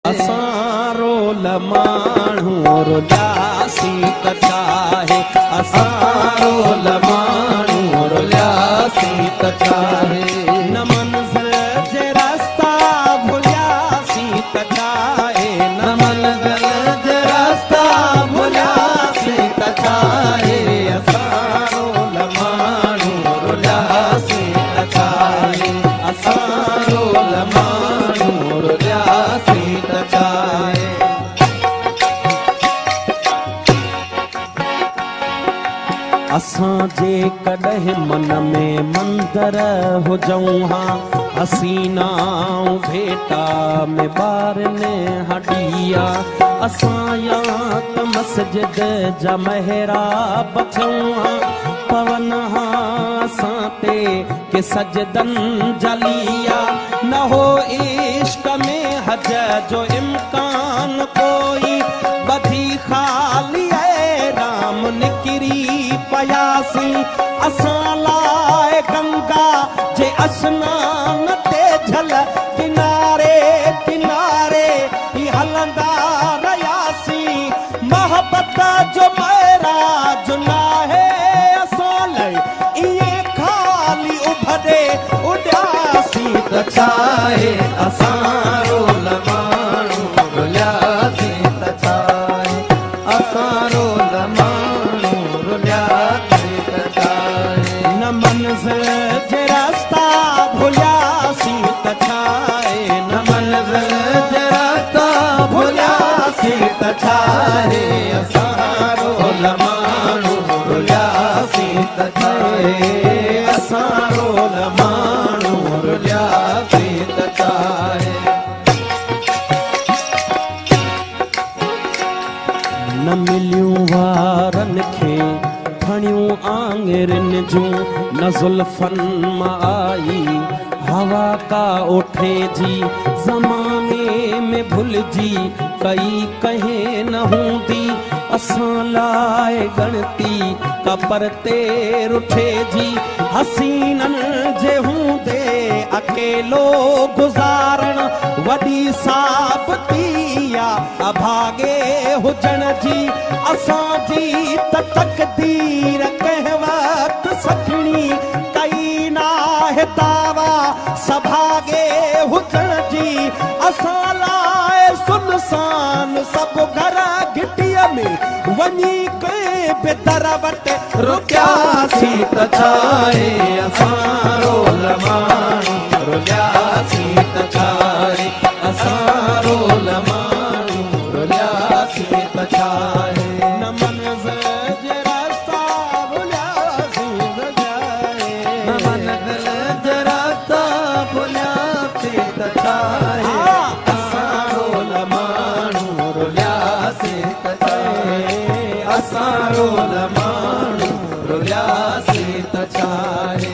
असां रोल माण्हू रुलियासी त छाहे असां रोल माण्हू रुलियासी त छाहे न मंज़िल जे रस्ता भुलियासी त छाहे न मंज़िल जे रस्ता भुलियासी त छाहे असां रोल माण्हू रुलियासी त छाहे असां रोल माण्हू रुलियासी त छाहे असां जे कॾहिं मन में मंदर हुजऊं हा हसीनाऊं भेटा में ॿारनि हॾिया असां या त मस्जिद जा महराब थियूं हा पवन हा असां ते के सजदनि जलिया न हो इश्क में हज जो इम्कान कोई बधी ख़ाली राम निकिरी पयासी असां लाइ गंगा जे अस्नान ते झल किनारे किनारे ही हलंदा रहियासी मोहब्बत जो महराज नाहे असां लाइ इएं ख़ाली उभरे उॾियासी त छाहे असां रोल माण्हू रुलियासी त छाहे असां रोल माण्हू रुलियासी त छाहे न मंज़िल जे रस्ता भुलियासी त छाहे न मंज़िल जे रस्ता भुलियासी त छाहे असां रोल माण्हू रुलियासी त छाहे असां रोल माण्हू रुलियासी त छाहे न मिलियूं वारनि खे खणियूं आङिरिन जूं न ज़ुल्फ़नि मां आई हवा का ओठे जी ज़माने में भुलिजी कई कहीं न हूंदी असां लाइ गणती का परते रुठे जी हसीननि जे हूंदे अकेलो गुज़ारण वॾी साबिती अभागे हुजण जी असांजी त तक़दीर कंहिं वक़्तु सखणी कई नाहे दावा सभागे हुजण जी असां लाइ सुनसान सभु घर घिटीअ में वञी कंहिं बि दर वटि रुकियासी त छाहे असां रोल माण्हू रुलियासी त छाहे असां रोल माण्हू रुलियासी त छाहे न मंज़िल जे रस्ता भुलियासी त छाहे न मंज़िल जे रस्ता भुलियासी त छाहे असां रोल माण्हू रुलियासी त छाहे असां रोल माण्हू रुलियासी त छाहे